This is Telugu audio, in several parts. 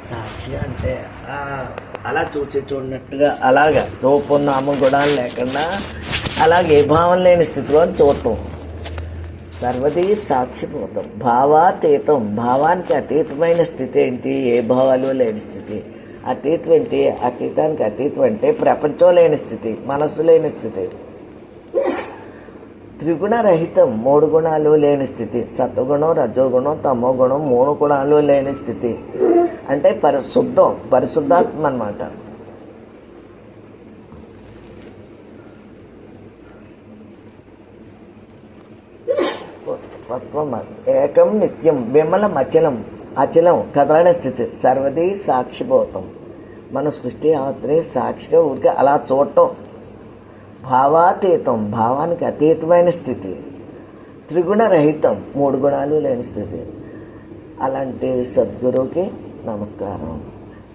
సాక్షి అంటే అలా చూసి చూడనట్టుగా అలాగా రూపం నామం కూడా లేకుండా అలాగే భావం లేని స్థితిలో చూడటం. సర్వదీ సాక్షిభూతం భావాతీతం. భావానికి అతీతమైన స్థితి ఏంటి? ఏ భావాలు లేని స్థితి. అతీతం ఏంటి? అతీతానికి అతీతం అంటే ప్రపంచం లేని స్థితి, మనస్సు లేని స్థితి. త్రిగుణరహితం, 3 గుణాలు లేని స్థితి. సత్వగుణం, రజోగుణం, తమో గుణం 3 గుణాలు లేని స్థితి అంటే పరిశుద్ధాత్మ అన్నమాట. సత్వం ఏకం నిత్యం విమలం అచలం కదలని స్థితి. సర్వదీ సాక్షిభూతం. మన సృష్టి ఆత్రే సాక్షిగా ఊరికే అలా చూడటం. భావాతీతం భావానికి అతీతమైన స్థితి. త్రిగుణరహితం 3 గుణాలు లేని స్థితి. అలాంటి సద్గురువుకి నమస్కారం.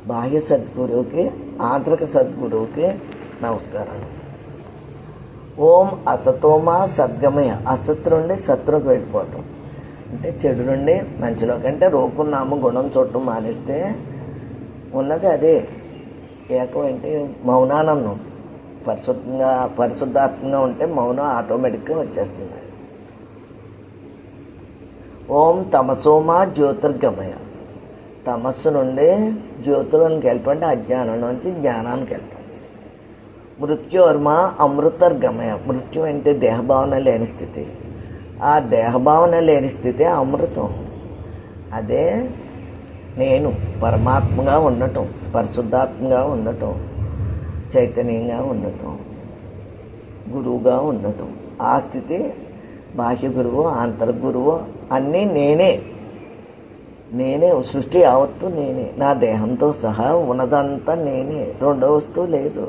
బాహ్య సద్గురువుకి, ఆంతరిక సద్గురువుకి నమస్కారం. ఓం అసతోమా సద్గమయ. అసత్ నుండి సత్తులోకి వెళ్ళిపోవటం అంటే చెడు నుండి మంచిలోకి. అంటే రూపం నామం గుణం చూడటం మానేస్తే ఉన్నది అదే ఏకం. అంటే మౌనానందం. పరిశుద్ధాత్మగా ఉంటే మౌనం ఆటోమేటిక్గా వచ్చేస్తుంది. ఓం తమసోమా జ్యోతిర్గమయ. తమస్సు నుండి జ్యోతులకు వెళ్ళటం అంటే అజ్ఞానం నుంచి జ్ఞానానికి వెళ్ళటం. మృత్యోర్మ అమృతర్గమయ. మృత్యు అంటే దేహభావన లేని స్థితి. ఆ దేహభావన లేని స్థితి అమృతం. అదే నేను పరమాత్మగా ఉండటం, పరిశుద్ధాత్మగా ఉండటం, చైతన్యంగా ఉండటం, గురువుగా ఉండటం. ఆ స్థితి బాహ్య గురువు, ఆంతర్గురువు అన్నీ నేనే. సృష్టి యావత్తు నేనే. నా దేహంతో సహా ఉన్నదంతా నేనే. రెండో వస్తువు లేదు.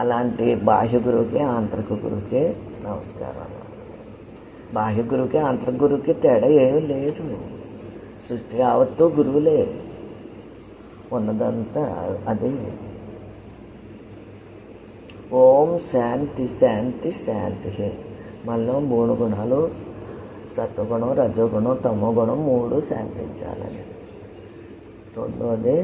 అలాంటి బాహ్య గురువుకి, ఆంతరిక గురువుకి నమస్కారం. బాహ్య గురువుకి, ఆంతరిక గురువుకి తేడా ఏమీ లేదు. సృష్టి యావత్తు గురువులే. ఉన్నదంతా అదే. ఓం శాంతి శాంతి శాంతి. మనలో 3 గుణాలు సత్వగుణం, రజోగుణం, తమో గుణం 3 శాంతించాలని. రెండోది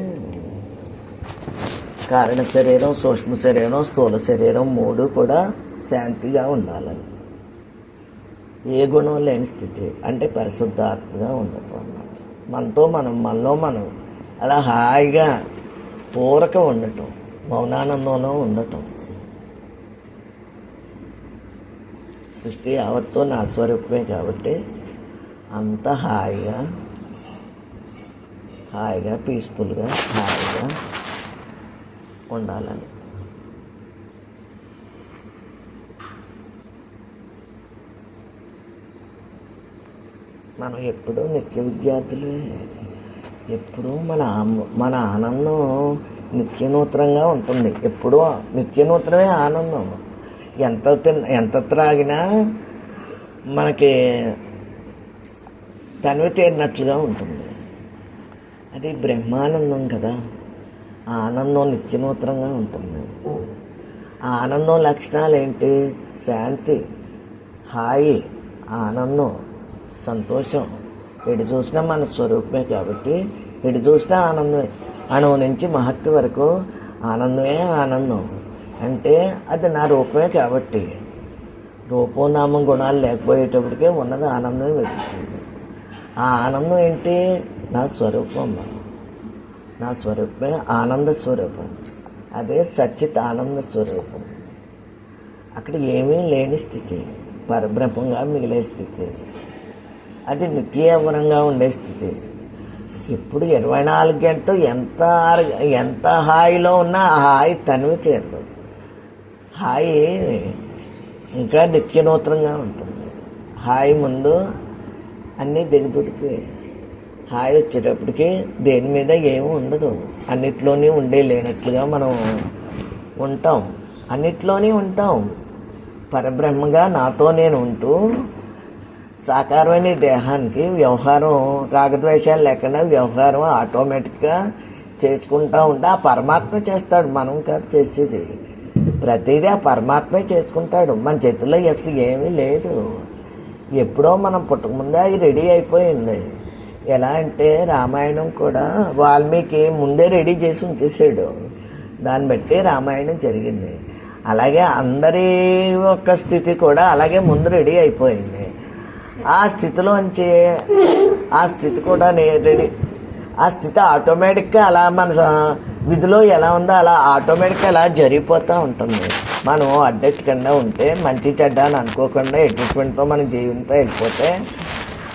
కారణ శరీరం, సూక్ష్మ శరీరం, స్థూల శరీరం 3 కూడా శాంతిగా ఉండాలని. ఏ గుణం లేని స్థితి అంటే పరిశుద్ధాత్మగా ఉండటం అన్నమాట. మనలో మనం అలా హాయిగా పూరకం ఉండటం, మౌనానందంలో ఉండటం. సృష్టి యావత్తు నా స్వరూపమే కాబట్టి అంత హాయిగా పీస్ఫుల్గా హాయిగా ఉండాలని. మనం ఎప్పుడూ నిత్య విద్యార్థులు. ఎప్పుడూ మన ఆనందం నిత్యనూతనంగా ఉంటుంది. ఎప్పుడూ నిత్యనూతనమే ఆనందం. ఎంత త్రాగినా మనకి తనివి తీరినట్లుగా ఉంటుంది. అది బ్రహ్మానందం కదా. ఆనందం నిత్యనూతనంగా ఉంటుంది. ఆనందం లక్షణాలు ఏంటి? శాంతి, హాయి, ఆనందం, సంతోషం. ఎటు చూసినా మన స్వరూపమే కాబట్టి ఎటు చూసినా ఆనందమే. అణువు నుంచి మహత్తు వరకు ఆనందమే ఆనందం. అంటే అది నా రూపమే కాబట్టి. రూపనామం గుణాలు లేకపోయేటప్పటికే ఉన్నది ఆనందమే వెతుకుతుంది. ఆ ఆనందం ఏంటి? నా స్వరూపమే ఆనంద స్వరూపం. అదే సచ్చిత్ ఆనంద స్వరూపం. అక్కడ ఏమీ లేని స్థితి, పరబ్రహ్మంగా మిగిలే స్థితి. అది నిత్యవరంగా ఉండే స్థితి. ఇప్పుడు 24 గంటలు ఎంత హాయిలో ఉన్నా ఆ హాయి తనివి తీరదు. హాయి ఇంకా నిత్యనూతనంగా ఉంటుంది. హాయి ముందు అన్నీ దిగదుడిపోయి హాయి వచ్చేటప్పటికి దేని మీద ఏమీ ఉండదు. అన్నిట్లోనే లేనట్లుగా మనం ఉంటాం. అన్నిట్లోనే ఉంటాం. పరబ్రహ్మగా నాతో నేను ఉంటూ సాకారమైన దేహానికి వ్యవహారం, రాగద్వేషాలు లేకుండా వ్యవహారం ఆటోమేటిక్గా చేసుకుంటూ ఉంటే ఆ పరమాత్మ చేస్తాడు. మనం కాదు చేసేది. ప్రతిదీ ఆ పరమాత్మే చేసుకుంటాడు. మన చేతుల్లో అసలు ఏమీ లేదు. ఎప్పుడో మనం పుట్టకముందే అది రెడీ అయిపోయింది. ఎలా అంటే రామాయణం కూడా వాల్మీకి ముందే రెడీ చేసి ఉంచేసాడు. దాన్ని బట్టి రామాయణం జరిగింది. అలాగే అందరి యొక్క స్థితి కూడా అలాగే ముందు రెడీ అయిపోయింది. ఆ స్థితిలోంచి ఆ స్థితి కూడా రెడీ, ఆ స్థితి ఆటోమేటిక్గా అలా మన విధిలో ఎలా ఉందో అలా ఆటోమేటిక్గా అలా జరిగిపోతూ ఉంటుంది. మనం అడ్డెట్టకుండా ఉంటే, మంచి చెడ్డ అని అనుకోకుండా ఎడ్జస్ట్మెంట్తో మనం జీవితంతో వెళ్ళిపోతే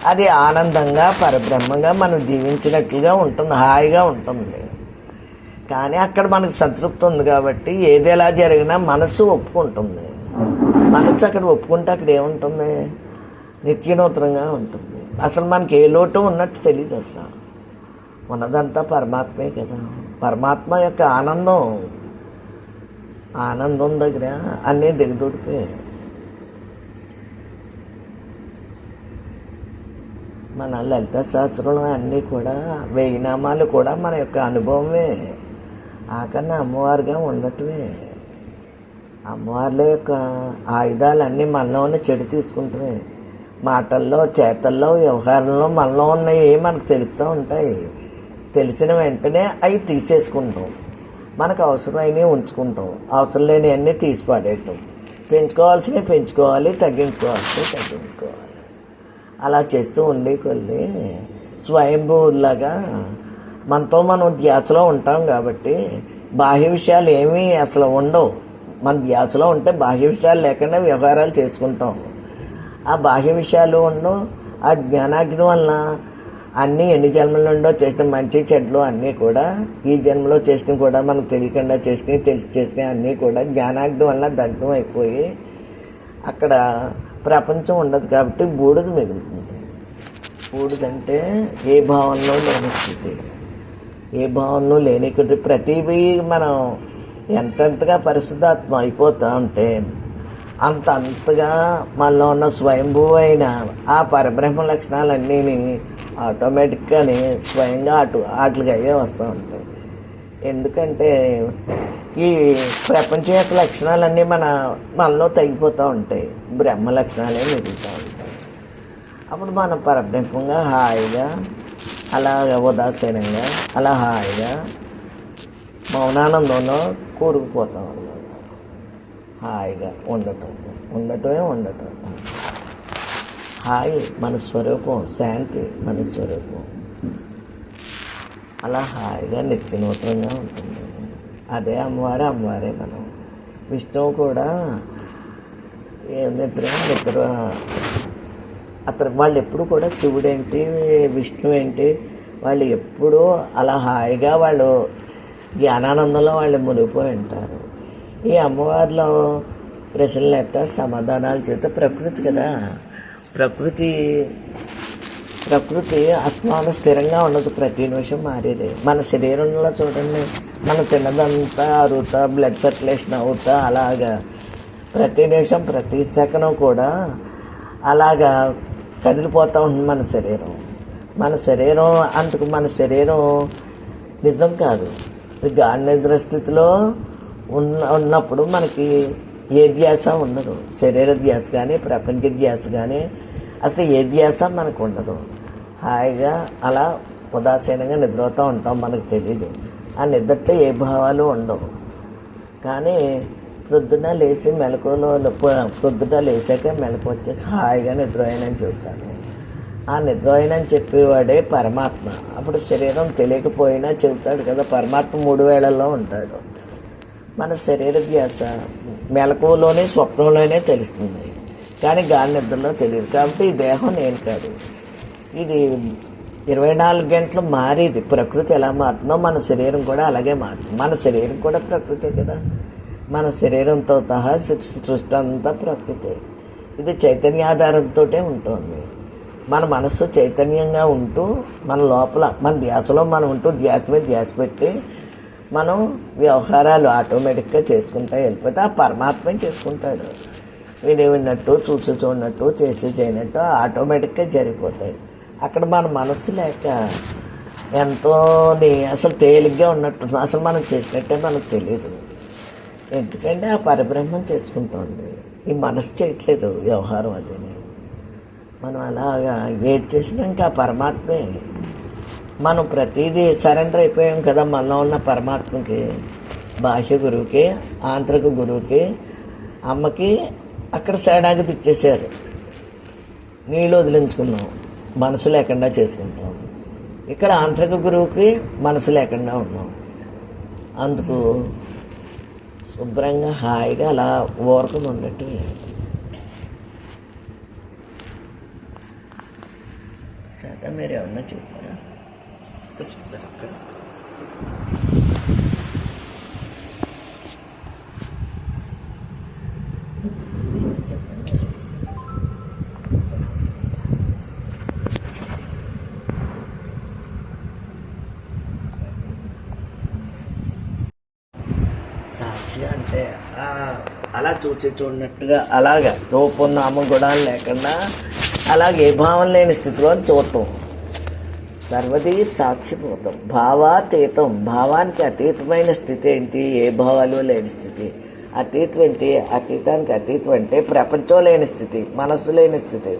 అది ఆనందంగా పరబ్రహ్మంగా మనం జీవించినట్లుగా ఉంటుంది, హాయిగా ఉంటుంది. కానీ అక్కడ మనకు సంతృప్తి ఉంది కాబట్టి ఏది ఎలా జరిగినా మనసు ఒప్పుకుంటుంది. మనసు అక్కడ ఒప్పుకుంటే అక్కడ ఏముంటుంది? నిత్యనూతనంగా ఉంటుంది. అసలు మనకి ఏ లోటు ఉన్నట్టు తెలియదు. అసలు ఉన్నదంతా పరమాత్మే కదా. పరమాత్మ యొక్క ఆనందం దగ్గర అన్నీ దిగదుడిపోయాయి. మన లలిత శాస్త్రంలో అన్నీ కూడా 1000 నామాలు కూడా మన యొక్క అనుభవమే. ఆకన్నా అమ్మవారుగా ఉండటమే. అమ్మవార్ల యొక్క ఆయుధాలన్నీ మనలోనే చెడు తీసుకుంటమే. మాటల్లో, చేతల్లో, వ్యవహారంలో మనలో ఉన్నవి మనకు తెలుస్తూ ఉంటాయి. తెలిసిన వెంటనే అవి తీసేసుకుంటాం. మనకు అవసరమైనవి ఉంచుకుంటాం, అవసరం లేనివన్నీ తీసి పడేయటం. పెంచుకోవాల్సినవి పెంచుకోవాలి, తగ్గించుకోవాల్సినవి తగ్గించుకోవాలి. అలా చేస్తూ ఉండే కొద్ది స్వయంభూలాగా మనతో మనం ధ్యాసలో ఉంటాం కాబట్టి బాహ్య విషయాలు ఏమీ అసలు ఉండవు. మన ధ్యాసలో ఉంటే బాహ్య విషయాలు లేకుండా వ్యవహారాలు చేసుకుంటాం. ఆ బాహ్య విషయాలు ఉండవు. ఆ జ్ఞానాగ్ని వలన అన్నీ ఎన్ని జన్మల నుండో చేసిన మంచి చెడ్లు అన్నీ కూడా ఈ జన్మలో చేసినవి కూడా మనకు తెలియకుండా చేసినవి, తెలిసి చేసినవి అన్నీ కూడా జ్ఞానాగ్ని వలన దగ్ధం అయిపోయి అక్కడ ప్రపంచం ఉండదు కాబట్టి బూడిద మిగులుతుంది. బూడిదంటే ఏ భావనలో లేని స్థితి, ఏ భావనలో లేని కొద్ది ప్రతిభీ మనం ఎంతెంతగా పరిశుద్ధాత్మ అయిపోతూ ఉంటే అంతగా మనలో ఉన్న స్వయంభూ అయిన ఆ పరబ్రహ్మ లక్షణాలన్నీ ఆటోమేటిక్గానే స్వయంగా వాటికి అయ్యే వస్తూ ఉంటాయి. ఎందుకంటే ఈ ప్రపంచం యొక్క లక్షణాలన్నీ మనలో తగ్గిపోతూ ఉంటాయి. బ్రహ్మ లక్షణాలే మిగులుతూ ఉంటాయి. అప్పుడు మనం పరబ్రహ్మంగా హాయిగా అలాగా ఉదాసీనంగా అలా హాయిగా మౌనానందంలో కూరుకుపోతాం. హాయిగా ఉండటమే హాయి మన స్వరూపం, శాంతి మన స్వరూపం. అలా హాయిగా నిత్యనూతనంగా ఉంటుంది. అదే అమ్మవారే మనం. విష్ణువు కూడా నిద్ర అతను వాళ్ళు ఎప్పుడు కూడా శివుడేంటి విష్ణువు ఏంటి వాళ్ళు ఎప్పుడూ అలా హాయిగా వాళ్ళు జ్ఞానానందంలో వాళ్ళు మునిగిపోయి ఉంటారు. ఈ అమ్మవారిలో ప్రశ్నలు ఎత్తా సమాధానాలు చేస్తే ప్రకృతి కదా. ప్రకృతి అస్మానం స్థిరంగా ఉండదు, ప్రతి నిమిషం మారేది. మన శరీరంలో చూడండి, మనం తిన్నదంతా అరుగుతా, బ్లడ్ సర్క్యులేషన్ అవుతా అలాగా ప్రతి నిమిషం ప్రతి సెకను కూడా అలాగా కదిలిపోతూ ఉంటుంది మన శరీరం. అందుకు మన శరీరం నిజం కాదు. గాఢ నిద్ర స్థితిలో ఉన్నప్పుడు మనకి ఏ ధ్యాస ఉండదు. శరీర ధ్యాస కానీ ప్రపంచ ధ్యాస కానీ అసలు ఏ ధ్యాస మనకు ఉండదు. హాయిగా అలా ఉదాసీనంగా నిద్రపోతూ ఉంటాం, మనకు తెలీదు. ఆ నిద్రతో ఏ భావాలు ఉండవు. కానీ ప్రొద్దున లేచి ప్రొద్దున లేచాక మెలకు వచ్చాక హాయిగా నిద్రపోయానని చెబుతాను. ఆ నిద్రపోయానని చెప్పేవాడే పరమాత్మ. అప్పుడు శరీరం తెలియకపోయినా చెబుతాడు కదా. పరమాత్మ 3 వేళల్లో ఉంటాడు. మన శరీర ధ్యాస మెలకువలోనే స్వప్నంలోనే తెలుస్తుంది, కానీ గాఢ నిద్రలో తెలియదు. కాబట్టి ఈ దేహం నేను కాదు. ఇది 24 గంటలు మారేది. ప్రకృతి ఎలా మారుతుందో మన శరీరం కూడా అలాగే మారుతుంది. మన శరీరం కూడా ప్రకృతే కదా. మన శరీరంతో సహా సృష్టి అంతా ప్రకృతి. ఇది చైతన్యాధారంతో ఉంటుంది. మన మనస్సు చైతన్యంగా ఉంటూ మన లోపల మన ధ్యాసలో మనం ఉంటూ ధ్యాస మీద ధ్యాస పెట్టి మనం వ్యవహారాలు ఆటోమేటిక్గా చేసుకుంటా వెళ్ళిపోతే ఆ పరమాత్మే చేసుకుంటాడు. విన్నట్టు చూసి చూడనట్టు చేసి చేయనట్టు ఆటోమేటిక్గా జరిగిపోతాయి. అక్కడ మన మనస్సు లేక ఎంతో అసలు తేలిగ్గా ఉన్నట్టు అసలు మనం చేసినట్టే మనకు తెలియదు. ఎందుకంటే ఆ పరబ్రహ్మం చేసుకుంటుంది. ఈ మనసు చేయట్లేదు వ్యవహారం. అది మనం అలాగా ఏది చేసినా ఇంకా పరమాత్మే. మనం ప్రతిదీ సరెండర్ అయిపోయాం కదా మనలో ఉన్న పరమాత్మకి. బాహ్య గురువుకి, ఆంతరిక గురువుకి, అమ్మకి అక్కడ శరణాగతి ఇచ్చేసారు. నీళ్ళు వదిలించుకున్నాం, మనసు లేకుండా చేసుకుంటాం. ఇక్కడ ఆంతరిక గురువుకి మనసు లేకుండా ఉన్నాం. అందుకు శుభ్రంగా హాయిగా అలా ఊరకం ఉన్నట్టు. సరే, మీరు ఏమన్నా చెప్తారా? చెప్తారు అక్కడ. సాక్షి అంటే అలా చూసి చూడనట్టుగా, అలాగా రూపం నామం గుణాలు లేకుండా అలాగే భావం లేని స్థితిలో చూడటం. సర్వదీ సాక్షిభూతం, భావాతీతం. భావానికి అతీతమైన స్థితి ఏంటి? ఏ భావాలు లేని స్థితి. అతీతం ఏంటి? అతీతానికి అతీతం అంటే ప్రపంచం లేని స్థితి, మనస్సు లేని స్థితి.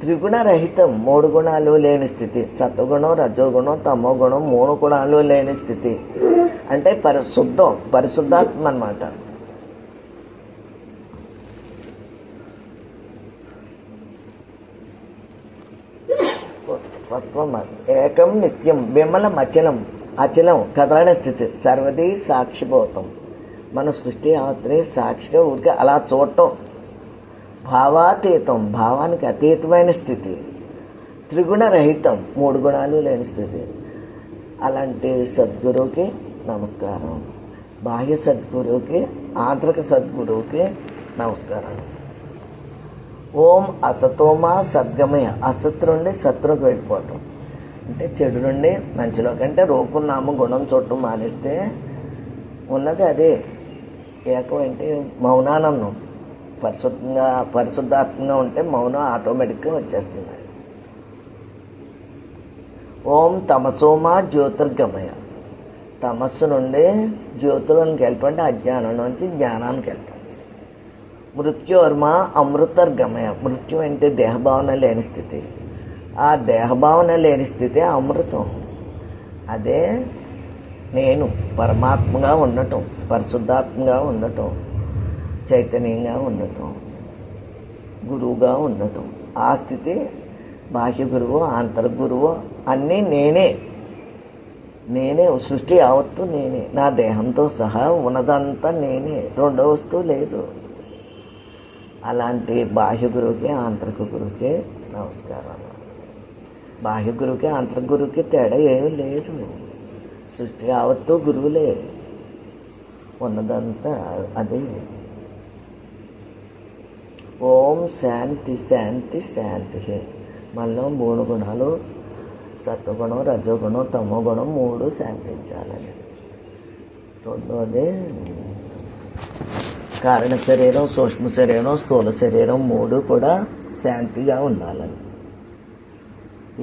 త్రిగుణరహితం, 3 గుణాలు లేని స్థితి. సత్వగుణం, రజోగుణం, తమో గుణం, 3 గుణాలు లేని స్థితి అంటే పరిశుద్ధాత్మ అన్నమాట. సత్వం ఏకం నిత్యం, విమలం అచలం కదలని స్థితి. సర్వదీ సాక్షిభూతం. మన సృష్టి ఆత్రే సాక్షిగా ఊరికే అలా చూడటం. భావాతీతం, భావానికి అతీతమైన స్థితి. త్రిగుణరహితం, 3 గుణాలు లేని స్థితి. అలాంటి సద్గురువుకి నమస్కారం. బాహ్య సద్గురువుకి, ఆంతరిక సద్గురువుకి నమస్కారం. ఓం అసతోమా సద్గమయ. అసత్ నుండి సత్తులోకి వెళ్ళిపోవటం అంటే చెడు నుండి మంచిలోకి. అంటే రూపం నామం గుణం చూడటం మానేస్తే ఉన్నది అదే. ఏకం అంటే మౌనానందం. పరిశుద్ధాత్మంగా ఉంటే మౌనం ఆటోమేటిక్గా వచ్చేస్తుంది. ఓం తమసోమా జ్యోతిర్గమయ. తమస్సు నుండి జ్యోతులను వెళ్ళిపోండి, అజ్ఞానం నుంచి జ్ఞానానికి వెళ్ళిపోండి. మృత్యోర్మ అమృతర్గమయ. మృత్యు అంటే దేహభావన లేని స్థితి. ఆ దేహభావన లేని స్థితి అమృతం. అదే నేను పరమాత్మగా ఉండటం, పరిశుద్ధాత్మగా ఉండటం, చైతన్యంగా ఉండటం, గురువుగా ఉండటం. ఆ స్థితి బాహ్య గురువు, ఆంతర గురువు అన్నీ నేనే. సృష్టి యావత్తు నేనే. నా దేహంతో సహా ఉన్నదంతా నేనే. రెండో వస్తువు లేదు. అలాంటి బాహ్య గురువుకి, ఆంతరిక గురువుకి నమస్కారం. బాహ్య గురువుకి, ఆంతరిక గురువుకి తేడా ఏమీ లేదు. సృష్టి యావత్తు గురువులే, ఉన్నదంతా అదే. ఓం శాంతి శాంతి శాంతి. మనలో 3 గుణాలు, సత్వగుణం, రజోగుణం, తమో గుణం 3 శాంతించాలని. రెండోది కారణ శరీరం, సూక్ష్మ శరీరం, స్థూల శరీరం 3 కూడా శాంతిగా ఉండాలని.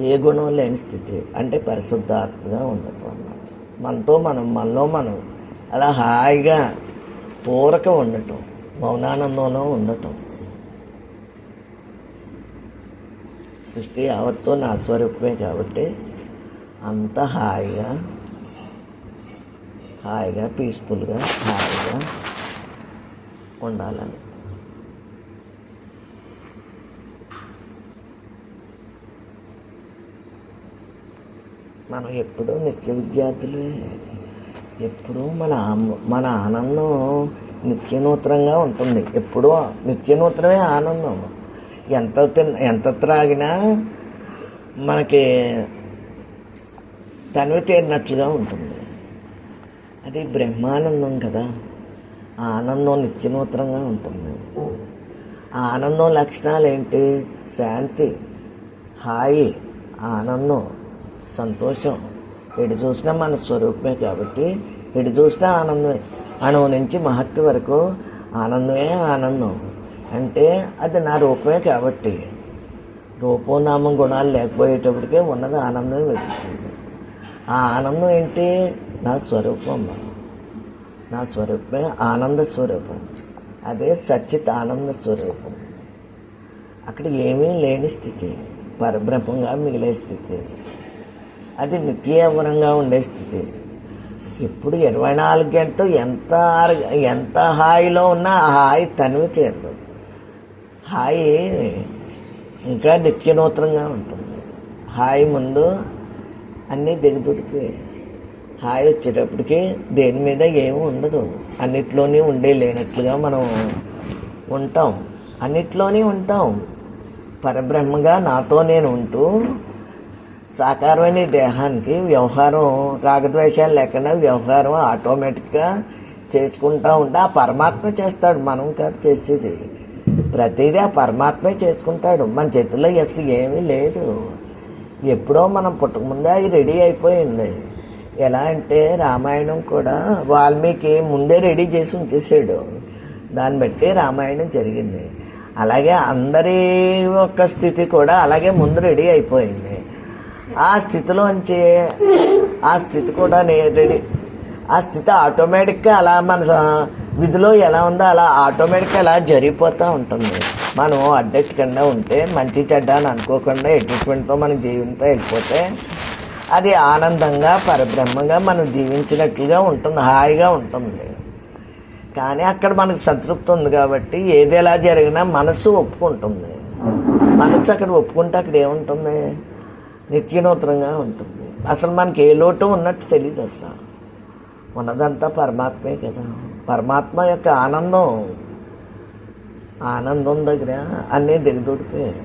ఏ గుణం లేని స్థితి అంటే పరిశుద్ధాత్మగా ఉండటం అన్నమాట. మనలో మనం అలా హాయిగా పూరకం ఉండటం, మౌనానందంలో ఉండటం. సృష్టి యావత్తు నా స్వరూపమే కాబట్టి అంత హాయిగా పీస్ఫుల్గా హాయిగా ఉండాలని. మనం ఎప్పుడూ నిత్య విద్యార్థులే. ఎప్పుడూ మన ఆనందం నిత్యనూతనంగా ఉంటుంది. ఎప్పుడూ నిత్యనూతనమే ఆనందం. ఎంత త్రాగినా మనకి తనివి తీరినట్లుగా ఉంటుంది. అది బ్రహ్మానందం కదా. ఆనందం నిత్యనూతనంగా ఉంటుంది. ఆనందం లక్షణాలు ఏంటి? శాంతి, హాయి, ఆనందం, సంతోషం. ఎటు చూసినా మన స్వరూపమే కాబట్టి ఎటు చూసినా ఆనందమే. అణువు నుంచి మహత్తు వరకు ఆనందమే ఆనందం. అంటే అది నా రూపమే కాబట్టి. రూపనామం గుణాలు లేకపోయేటప్పటికే ఉన్నది ఆనందం వెతుకుతుంది. ఆ ఆనందం ఏంటి? నా స్వరూపం. నా స్వరూపమే ఆనంద స్వరూపం. అదే సచ్చిత్ ఆనంద స్వరూపం. అక్కడ ఏమీ లేని స్థితి, పరబ్రహ్మంగా మిగిలే స్థితి, అది నిత్యవరంగా ఉండే స్థితి. ఇప్పుడు 24 గంటలు ఎంత హాయిలో ఉన్నా ఆ హాయి తనివి తీరదు. హాయి ఇంకా నిత్యనూతనంగా ఉంటుంది. హాయి ముందు అన్నీ దిగదుడిపోయి హాయి వచ్చేటప్పటికి దేని మీద ఏమీ ఉండదు. అన్నిట్లోనే ఉండే లేనట్లుగా మనం ఉంటాం, అన్నిట్లోనే ఉంటాం. పరబ్రహ్మగా నాతో నేను ఉంటూ సాకారమైన దేహానికి వ్యవహారం, రాగద్వేషాలు లేకుండా వ్యవహారం ఆటోమేటిక్గా చేసుకుంటూ ఉంటే ఆ పరమాత్మ చేస్తాడు, మనం కాదు చేసేది. ప్రతిదీ ఆ పరమాత్మే చేసుకుంటాడు. మన చేతుల్లో అసలు ఏమీ లేదు. ఎప్పుడో మనం పుట్టకముందే అది రెడీ అయిపోయింది. ఎలా అంటే రామాయణం కూడా వాల్మీకి ముందే రెడీ చేసి ఉంచేసాడు. దాన్ని బట్టి రామాయణం జరిగింది. అలాగే అందరి యొక్క స్థితి కూడా అలాగే ముందు రెడీ అయిపోయింది. ఆ స్థితిలోంచి ఆ స్థితి కూడా రెడీ, ఆ స్థితి ఆటోమేటిక్గా అలా మన విధిలో ఎలా ఉందో అలా ఆటోమేటిక్గా అలా జరిగిపోతూ ఉంటుంది. మనం అడ్డెట్టకుండా ఉంటే, మంచి చెడ్డ అని అనుకోకుండా ఎడ్జస్ట్మెంట్తో మనం జీవితంతో వెళ్ళిపోతే అది ఆనందంగా పరబ్రహ్మంగా మనం జీవించినట్లుగా ఉంటుంది, హాయిగా ఉంటుంది. కానీ అక్కడ మనకు సంతృప్తి ఉంది కాబట్టి ఏది ఎలా జరిగినా మనసు ఒప్పుకుంటుంది. మనసు అక్కడ ఒప్పుకుంటే అక్కడ ఏముంటుంది? నిత్యనూతనంగా ఉంటుంది. అసలు మనకి ఏ లోటు ఉన్నట్టు తెలియదు. అసలు ఉన్నదంతా పరమాత్మే కదా. పరమాత్మ యొక్క ఆనందం దగ్గర అన్నీ దిగదొడిపోయాయి.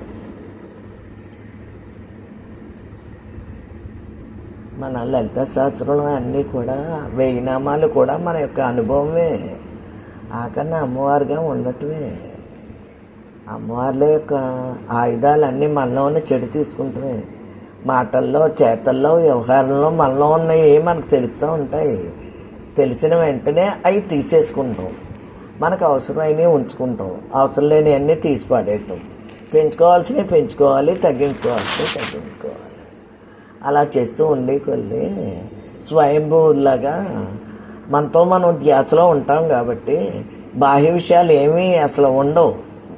మన లలిత శాస్త్రంలో అన్నీ కూడా 1000 నామాలు కూడా మన యొక్క అనుభవమే. ఆకన్నా అమ్మవారుగా ఉండటమే. అమ్మవార్ల యొక్క ఆయుధాలన్నీ మనలో ఉన్న చెడు తీసుకుంటున్నాయి. మాటల్లో, చేతల్లో, వ్యవహారంలో మనలో ఉన్నవి మనకు తెలుస్తూ ఉంటాయి. తెలిసిన వెంటనే అవి తీసేసుకుంటాం. మనకు అవసరమైనవి ఉంచుకుంటాం, అవసరం లేని అన్నీ తీసి పడేయటం. పెంచుకోవాల్సినవి పెంచుకోవాలి, తగ్గించుకోవాల్సినవి తగ్గించుకోవాలి. అలా చేస్తూ ఉండే కొద్ది స్వయంభూలాగా మనతో మనం ధ్యాసలో ఉంటాం కాబట్టి బాహ్య విషయాలు ఏమీ అసలు ఉండవు.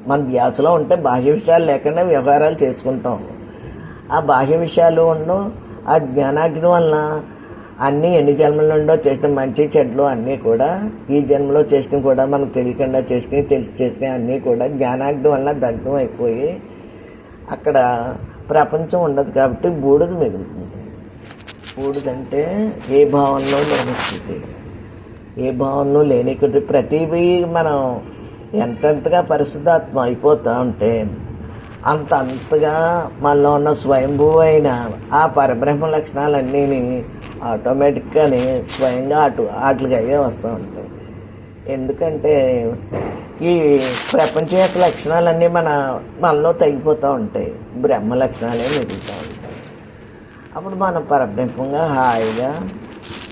మన ధ్యాసలో ఉంటే బాహ్య విషయాలు లేకుండా వ్యవహారాలు చేసుకుంటాం. ఆ బాహ్య విషయాలు ఉండవు. ఆ జ్ఞానాగ్ని వలన అన్నీ ఎన్ని జన్మల నుండో చేసిన మంచి చెడ్లు అన్నీ కూడా ఈ జన్మలో చేసినవి కూడా మనకు తెలియకుండా చేసినవి, తెలిసి చేసినవి అన్నీ కూడా జ్ఞానాగ్ని వలన దగ్ధం అయిపోయి అక్కడ ప్రపంచం ఉండదు కాబట్టి బూడిద మిగులుతుంది. బూడిదంటే ఏ భావనలో లేని స్థితి, ఏ భావనలో లేని కొద్ది ప్రతిభీ మనం ఎంతెంతగా పరిశుద్ధాత్మ అయిపోతూ ఉంటే అంతగా మనలో ఉన్న స్వయంభూ అయిన ఆ పరబ్రహ్మ లక్షణాలన్నీ ఆటోమేటిక్గానే స్వయంగా వాటికి అయ్యే వస్తూ ఉంటాయి. ఎందుకంటే ఈ ప్రపంచం యొక్క లక్షణాలన్నీ మనలో తగ్గిపోతూ ఉంటాయి, బ్రహ్మ లక్షణాలే మిగులుతూ ఉంటాయి. అప్పుడు మనం పరబ్రహ్మంగా హాయిగా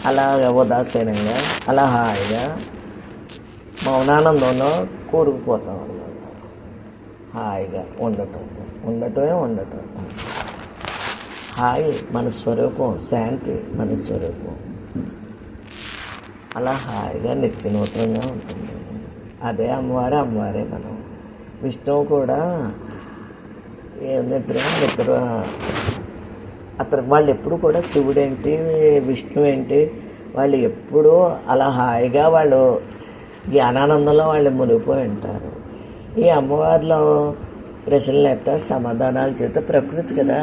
అలాగ ఉదాసీనంగా అలా హాయిగా మౌనానందంలో కూరుకుపోతాం అన్నమాట. హాయిగా ఉండటమే హాయి మన స్వరూపం, శాంతి మన స్వరూపం. అలా హాయిగా నిత్యనూతనంగా ఉంటుంది. అదే అమ్మవారే మనం. విష్ణువు కూడా నిద్ర అతను వాళ్ళు ఎప్పుడు కూడా శివుడేంటి విష్ణువు ఏంటి వాళ్ళు ఎప్పుడూ అలా హాయిగా వాళ్ళు జ్ఞానానందంలో వాళ్ళు మునిగిపోయి ఉంటారు. ఈ అమ్మవారిలో ప్రశ్నలు ఎత్తా సమాధానాలు చేత ప్రకృతి కదా.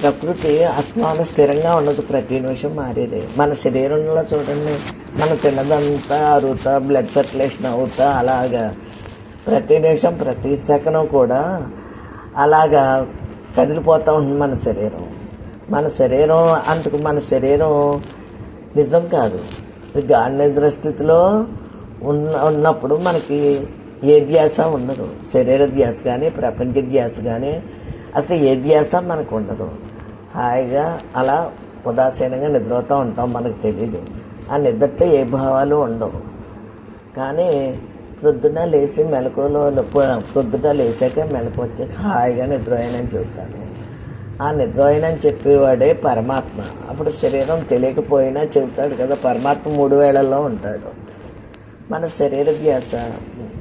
ప్రకృతి అస్మానం స్థిరంగా ఉండదు, ప్రతి నిమిషం మారేది. మన శరీరంలో చూడండి, మనం తిన్నదంతా అరుగుతా, బ్లడ్ సర్క్యులేషన్ అవుతా అలాగా ప్రతి నిమిషం ప్రతి సెకను కూడా అలాగా కదిలిపోతూ ఉంటుంది మన శరీరం. అందుకు మన శరీరం నిజం కాదు. గాఢ నిద్ర స్థితిలో ఉన్నప్పుడు మనకి ఏ ధ్యాస ఉండదు. శరీర ధ్యాస కానీ ప్రపంచ ధ్యాస కానీ అసలు ఏ ధ్యాస మనకు ఉండదు. హాయిగా అలా ఉదాసీనంగా నిద్రపోతూ ఉంటాం, మనకు తెలీదు. ఆ నిద్రతో ఏ భావాలు ఉండవు. కానీ ప్రొద్దున లేచి ప్రొద్దున లేచాక మెలకు వచ్చాక హాయిగా నిద్రపోయానని చెబుతాను. ఆ నిద్రపోయానని చెప్పేవాడే పరమాత్మ. అప్పుడు శరీరం తెలియకపోయినా చెబుతాడు కదా, పరమాత్మ 3 వేళల్లో ఉంటాడు. మన శరీర ధ్యాస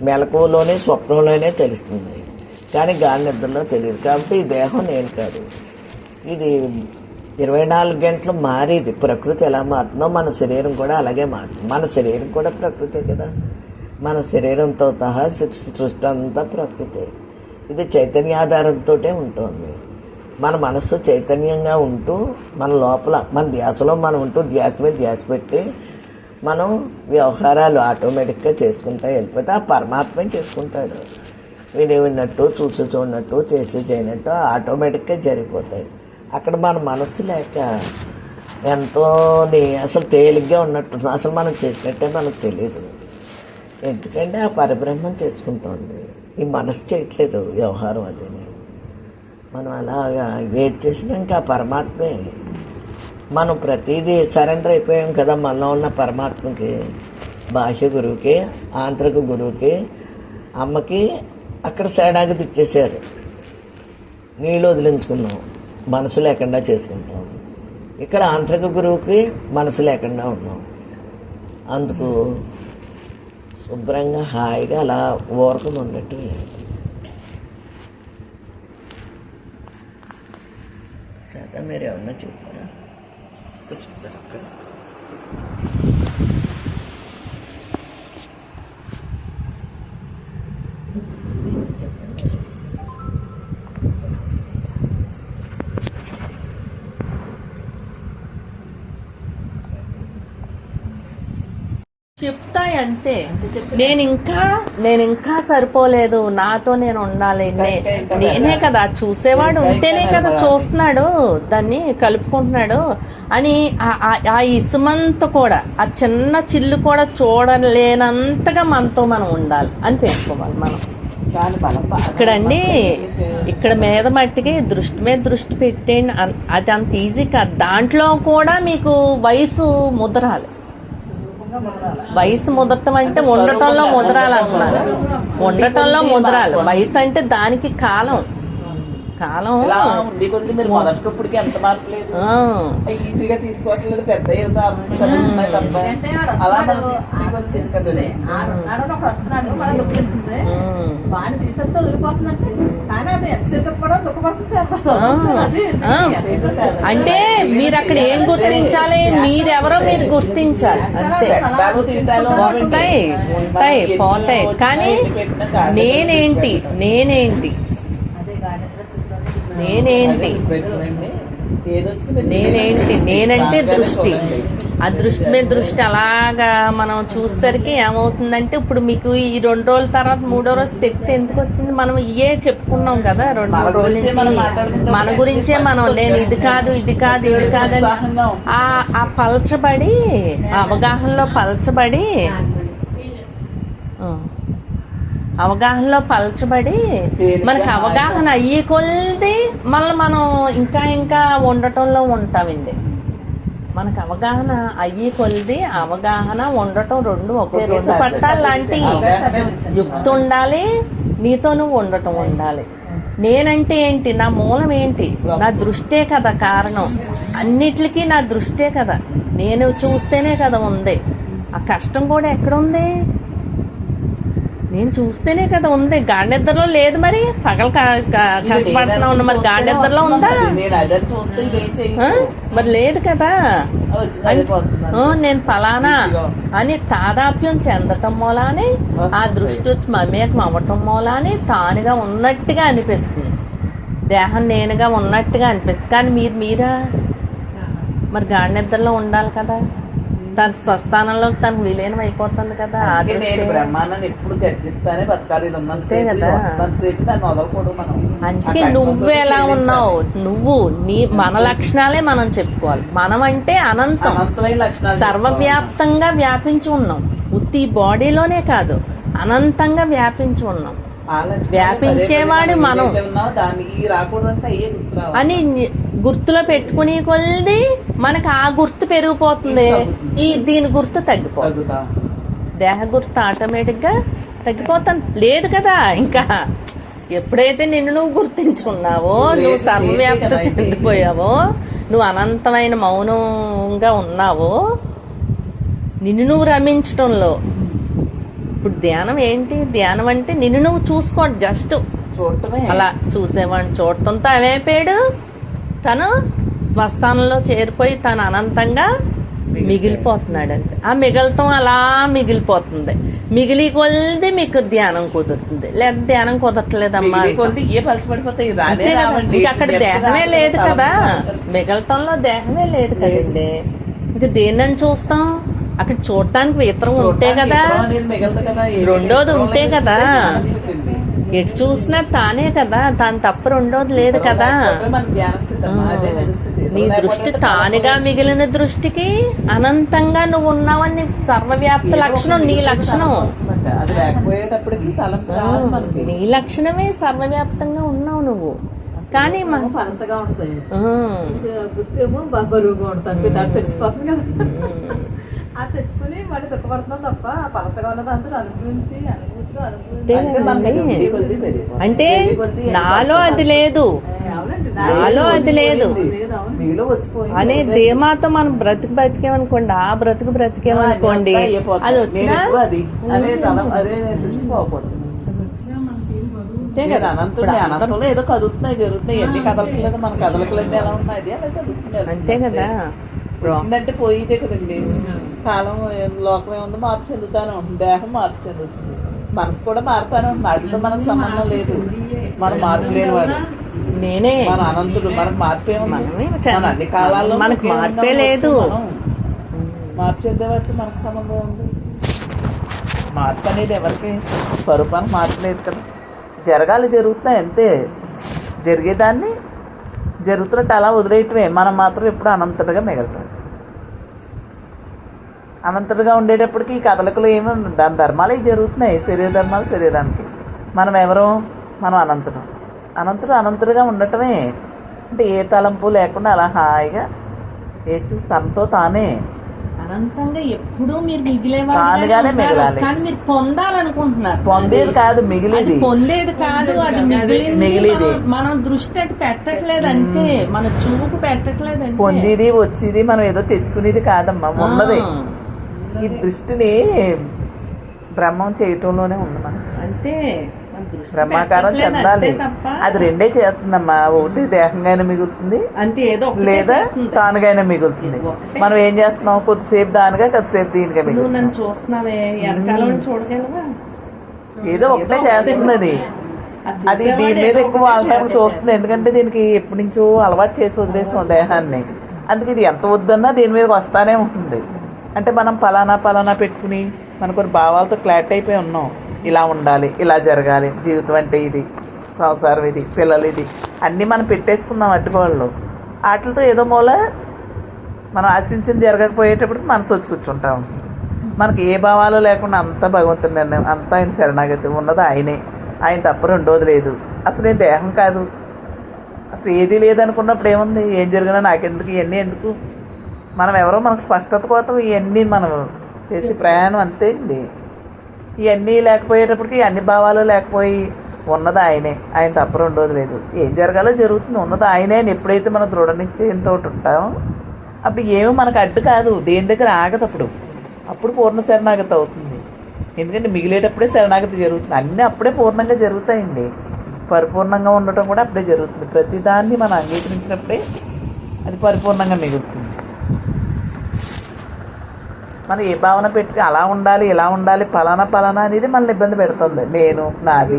మెలకువలోనే స్వప్నంలోనే తెలుస్తుంది, కానీ గాఢ నిద్రలో తెలియదు. కాబట్టి ఈ దేహం నేను కాదు. ఇది 24 గంటలు మారేది. ప్రకృతి ఎలా మారుతుందో మన శరీరం కూడా అలాగే మారుతుంది. మన శరీరం కూడా ప్రకృతే కదా. మన శరీరంతో సహా సృష్టి అంతా ప్రకృతే. ఇది చైతన్యాధారంతో ఉంటుంది. మన మనస్సు చైతన్యంగా ఉంటూ మన లోపల మన ధ్యాసలో మనం ఉంటూ ధ్యాస మీద ధ్యాస పెట్టి మనం వ్యవహారాలు ఆటోమేటిక్గా చేసుకుంటా వెళ్ళిపోతే ఆ పరమాత్మే చేసుకుంటాడు. విన్నట్టు చూసి చూడనట్టు చేసి చేయనట్టు ఆటోమేటిక్గా జరిగిపోతాయి. అక్కడ మన మనస్సు లేక ఎంతో అసలు తేలిగ్గా ఉన్నట్టు అసలు మనం చేసినట్టే మనకు తెలియదు. ఎందుకంటే ఆ పరబ్రహ్మం చేసుకుంటుంది. ఈ మనసు చేయట్లేదు వ్యవహారం. అది మనం అలాగా ఏది చేసినా ఇంకా పరమాత్మే. మనం ప్రతిదీ సరెండర్ అయిపోయాం కదా మనలో ఉన్న పరమాత్మకి, బాహ్య గురువుకి, ఆంతరిక గురువుకి, అమ్మకి. అక్కడ శరణాగతి ఇచ్చేసారు. నీళ్ళు వదిలించుకున్నాం, మనసు లేకుండా చేసుకుంటాం. ఇక్కడ ఆంతరిక గురువుకి మనసు లేకుండా ఉన్నాం. అందుకు శుభ్రంగా హాయిగా అలా ఊరకం ఉన్నట్టు. సదా మీరు ఏమన్నా చెప్పారా? చెప్తారు అక్కడ. చెప్తాయి అంతే. నేను ఇంకా సరిపోలేదు, నాతో నేను ఉండాలి, నేనే కదా చూసేవాడు ఉంటేనే కదా చూస్తున్నాడు, దాన్ని కలుపుకుంటున్నాడు అని ఆ ఇసుమంత కూడా ఆ చిన్న చిల్లు కూడా చూడలేనంతగా మనతో మనం ఉండాలి అని పెట్టుకోవాలి మనం. ఇక్కడండి ఇక్కడ మీద మట్టికి దృష్టి మీద దృష్టి పెట్టేయండి. అది అంత ఈజీ కాదు. దాంట్లో కూడా మీకు వయసు ముద్రాలి. వయసు ముదరటం అంటే ఉండటంలో ముదరాలు అంటున్నారు. ఉండటంలో ముదరాలు. వయసు అంటే దానికి కాలం ఈజీగా తీసుకోవట్లేదు. పెద్ద అంటే మీరు అక్కడ ఏం గుర్తించాలి, మీరెవరో మీరు గుర్తించాలి అంతే. వస్తాయి, ఉంటాయి, పోతాయి. కానీ నేనేంటి నేనంటే దృష్టి. ఆ దృష్టి మీద దృష్టి అలాగా మనం చూసేసరికి ఏమవుతుందంటే, ఇప్పుడు మీకు ఈ 2 రోజుల తర్వాత 3వ రోజు శక్తి ఎందుకు వచ్చింది? మనం ఇయే చెప్పుకున్నాం కదా 2-3 రోజుల నుంచి మన గురించే. మనం నేను ఇది కాదు అని ఆ పలచబడి అవగాహనలో పలచబడి మనకి అవగాహన అయ్యే కొలది మళ్ళీ మనం ఇంకా ఉండటంలో ఉంటామండి. మనకు అవగాహన అయ్యే కొలది అవగాహన ఉండటం 2 ఒకే రోజు పట్టాలి. లాంటి యుక్తి ఉండాలి, నీతో నువ్వు ఉండటం ఉండాలి. నేనంటే ఏంటి? నా మూలం ఏంటి? నా దృష్టే కదా కారణం. అన్నిటికీ నా దృష్టే కదా. నేను చూస్తేనే కదా ఉంది. ఆ కష్టం కూడా ఎక్కడుంది? నేను చూస్తేనే కదా ఉంది. గాఢ నిద్రలో లేదు. మరి పగలు కష్టపడుతున్నా ఉన్నా, మరి గాఢ నిద్రలో ఉందా? మరి లేదు కదా. నేను ఫలానా అని తాదాప్యం చెందటం మూలాని, ఆ దృష్టి మమేకం అవ్వటం మూలాని తానుగా ఉన్నట్టుగా అనిపిస్తుంది. దేహం నేనుగా ఉన్నట్టుగా అనిపిస్తుంది. కానీ మీరా మరి గాఢ నిద్రలో ఉండాలి కదా. తన స్వస్థానంలో తనకు విలీనం అయిపోతుంది కదా. అందుకే నువ్వు ఎలా ఉన్నావు, మన లక్షణాలే మనం చెప్పుకోవాలి. మనం అంటే అనంతం, సర్వవ్యాప్తంగా వ్యాపించి ఉన్నాం. ఉత్తి బాడీలోనే కాదు, అనంతంగా వ్యాపించి ఉన్నాం. వ్యాపించేవాడు మనం అని గుర్తులో పెట్టుకునే కొలది మనకు ఆ గుర్తు పెరిగిపోతుంది. దీని గుర్తు తగ్గిపోతుంది. దేహ గుర్తు ఆటోమేటిక్గా తగ్గిపోతాను లేదు కదా. ఇంకా ఎప్పుడైతే నిన్ను నువ్వు గుర్తించుకున్నావో, నువ్వు సర్వవ్యాప్తి చెందిపోయావో, నువ్వు అనంతమైన మౌనంగా ఉన్నావో, నిన్ను నువ్వు రమించడంలో ఇప్పుడు ధ్యానం ఏంటి? ధ్యానం అంటే నిన్ను నువ్వు చూసుకోండి, జస్ట్ చూడటమే. అలా చూసేవాడిని చూడటంతో ఏమైపోయాడు, తను స్వస్థానంలో చేరిపోయి తను అనంతంగా మిగిలిపోతున్నాడు. అంతే. ఆ మిగలటం అలా మిగిలిపోతుంది. మిగిలి కొలిది మీకు ధ్యానం కుదురుతుంది, లేదా ధ్యానం కుదరట్లేదమ్మా మిగిలి కొద్ది ఏ పలసపడిపోతాయి, రానే అంతే కదా. రావండి. ఇంక అక్కడ దేహమే లేదు కదా, మిగలటంలో దేహమే లేదు కదండి. ఇంక దేన్నని చూస్తాం? అక్కడ చూడటానికి ఇతరం ఉంటే కదా, మిగలదు కదా. రెండోది ఉంటే కదా. స్థితి ఎటు చూసినా తానే కదా, తాను తప్ప రెండోది లేదు కదా. మన ధ్యాన స్థితి అమ్మా, అదే నిజస్థితి. నీ దృష్టి తానుగా మిగిలిన దృష్టికి అనంతంగా నువ్వు ఉన్నావని సర్వవ్యాప్త లక్షణం నీ లక్షణం. అది లేకపోయేటప్పటికి తలంపు రాదు మనకి. నీ లక్షణమే సర్వవ్యాప్తంగా ఉన్నావు నువ్వు. కానీ పలచగా ఉంటుంది, గుర్తేమో బరువుగా ఉంటుంది, దాన్ని తెలిసిపోతుంది కదా. అది తెచ్చుకుని మళ్ళీ దుఃఖపడుతున్నాం తప్ప పలసగా ఉన్నది అంతా అనుభూతిలో అంటే నాలో అది లేదు, నాలో అది లేదు అనే ధీమాతో మనం బ్రతికేమనుకోండి, ఆ బ్రతికేమనుకోండి, అది వచ్చినా అంతే కదా. అనంతంలో ఏదో కదులుతున్నాయి, జరుగుతున్నాయి, ఎన్ని కదలట్లేదు, మన కదలకలేదు ఎలా ఉన్నాయి అలా కదులుతున్నాయి. అంతే కదా. వచ్చిందంటే పోయిదే కదండి. కాలం లోకం ఏముందో మార్పు చెందుతానే ఉంటుంది, దేహం మార్పు చెందుతుంది, మనసు కూడా మారుతానే ఉంటుంది. వాటితో మనకు సంబంధం లేదు, మనం మార్పు లేని వాడు. నేనే మన అనంతుడు, మనకు మార్పే ఉంది. అన్ని కాలాల్లో మనకు మార్పే లేదు. మార్పు చెందేవాటితో మనకు సంబంధం ఉంది. మార్పు అనేది ఎవరికి స్వరూపానికి మార్పు లేదు కదా. జరగాలి, జరుగుతున్నాయి అంతే. జరిగేదాన్ని జరుగుతున్నట్టు అలా వదిలేయటమే. మనం మాత్రం ఎప్పుడు అనంతుడిగా మిగులుతాం. అనంతుడిగా ఉండేటప్పటికి ఈ కదలికలు ఏమి దాని ధర్మాలు ఇవి జరుగుతున్నాయి, శరీర ధర్మాలు శరీరానికి. మనం ఎవరు? మనం అనంతుడు. అనంతుడిగా ఉండటమే అంటే ఏ తలంపు లేకుండా అలా హాయిగా ఏ చూసి తనతో తానే అనంతంగా ఎప్పుడూ మీరు తానుగానే మిగలాలి. కానీ మీరు పొందాలనుకుంటున్నారు. పొందేది కాదు, మిగిలిది. పొందేది కాదు, అది మిగిలిది. మనం దృష్టి అటు పెట్టట్లేదు అంతే, మన చూపు పెట్టట్లేదు అంతే. పొందేది వచ్చేది మనం ఏదో తెచ్చుకునేది కాదమ్మా, ఉన్నది. ఈ దృష్టిని బ్రహ్మం చేయటంలోనే ఉంది మనం. అంతే, బ్రహ్మాకారం చెందాలి. అది రెండే చేస్తుందమ్మా. ఒకటి దేహంగానే మిగులుతుంది, అంతే, ఏదో లేదా తానుగానే మిగులుతుంది. మనం ఏం చేస్తున్నాం? కొద్దిసేపు దానిగా, కొద్దిసేపు దీనిగా మిగులుతుంది. నన్ను చూస్తున్నావే, చూడగలవా? ఏదో ఒకటే చేస్తుంది అది. అది దీని మీద ఎక్కువ ఆల్టైం చూస్తుంది. ఎందుకంటే దీనికి ఎప్పటి నుంచో అలవాటు చేసి వదిలేస్తాం దేహాన్ని. అందుకే ఇది ఎంత వద్దన్నా దీని మీదకి వస్తానే ఉంటుంది. అంటే మనం పలానా పెట్టుకుని మన కొన్ని భావాలతో క్లాట్ అయిపోయి ఉన్నాం. ఇలా ఉండాలి, ఇలా జరగాలి, జీవితం అంటే ఇది, సంసారం ఇది, పిల్లలు ఇది, అన్నీ మనం పెట్టేసుకున్నాం అడ్డుకోళ్ళు. వాటితో ఏదో మూల మనం ఆశించింది జరగకపోయేటప్పుడు మనసు వచ్చి కూర్చుంటా ఉంటుంది. మనకి ఏ భావాలు లేకుండా అంతా భగవంతుడి నిర్ణయం, అంతా ఆయన శరణాగతి, ఉన్నది ఆయనే, ఆయన తప్ప రెండోది లేదు. అసలు నేను దేహం కాదు, అసలు ఏది లేదనుకున్నప్పుడు ఏముంది? ఏం జరిగినా నాకెందుకు, ఇవన్నీ ఎందుకు? మనం ఎవరో మనకు స్పష్టత కోసం ఇవన్నీ మనం చేసి ప్రయాణం అంతే అండి. ఇవన్నీ లేకపోయేటప్పటికి అన్ని భావాలు లేకపోయి ఉన్నది ఆయనే, ఆయన తప్ప రెండోది లేదు. ఏం జరగాలో జరుగుతుంది, ఉన్నది ఆయనే అని ఎప్పుడైతే మనం దృఢ నిశ్చయంతో ఉంటామో అప్పుడు ఏమీ మనకు అడ్డు కాదు, దేని దగ్గర ఆగదు. అప్పుడు పూర్ణ శరణాగతి అవుతుంది. ఎందుకంటే మిగిలేటప్పుడే శరణాగతి జరుగుతుంది. అన్నీ అప్పుడే పూర్ణంగా జరుగుతాయండి. పరిపూర్ణంగా ఉండటం కూడా అప్పుడే జరుగుతుంది. ప్రతిదాన్ని మనం అంగీకరించినప్పుడే అది పరిపూర్ణంగా మిగులుతుంది. మనం ఏ భావన పెట్టి అలా ఉండాలి, ఇలా ఉండాలి, పలానా అనేది మనల్ని ఇబ్బంది పెడుతుంది. నేను, నాది,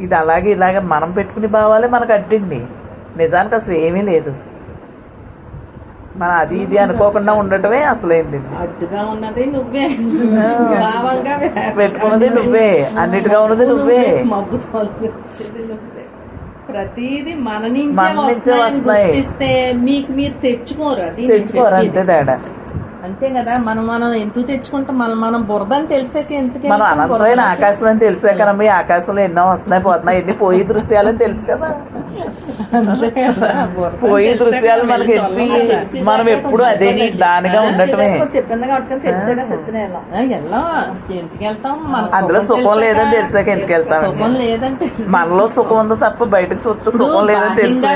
ఇది అలాగే ఇలాగే మనం పెట్టుకునే భావాలే మనకు అడ్డండి. నిజానికి అసలు ఏమీ లేదు. మనం అది ఇది అనుకోకుండా ఉండటమే అసలైంది. అడ్డుగా ఉన్నది నువ్వే, పెట్టుకున్నది నువ్వే, అన్నిటిగా ఉన్నది నువ్వే. ప్రతిది మన నుంచే వస్తున్నాయి. మీకు మీరు తెచ్చుకోరు, అది తెచ్చుకోరు, అంతే తేడా. అంతే కదా. మనం ఎందుకు తెచ్చుకుంటాం? మనం బురదని తెలిసాక ఎందుకు? మనం అనంతమైన ఆకాశం అని తెలిసాక ఈ ఆకాశంలో ఎన్నో వస్తున్నాయి పోతున్నాయి, ఎన్ని పోయి దృశ్యాలని తెలుసు కదా. పోయి దృశ్యాలు మనకి మనం ఎప్పుడు అదే దానిగా ఉండటమే. అందులో సుఖం లేదని తెలిసాక ఎందుకు వెళ్తాం? మనలో సుఖం ఉందో తప్ప బయటకు చూస్తే సుఖం లేదని తెలుసు.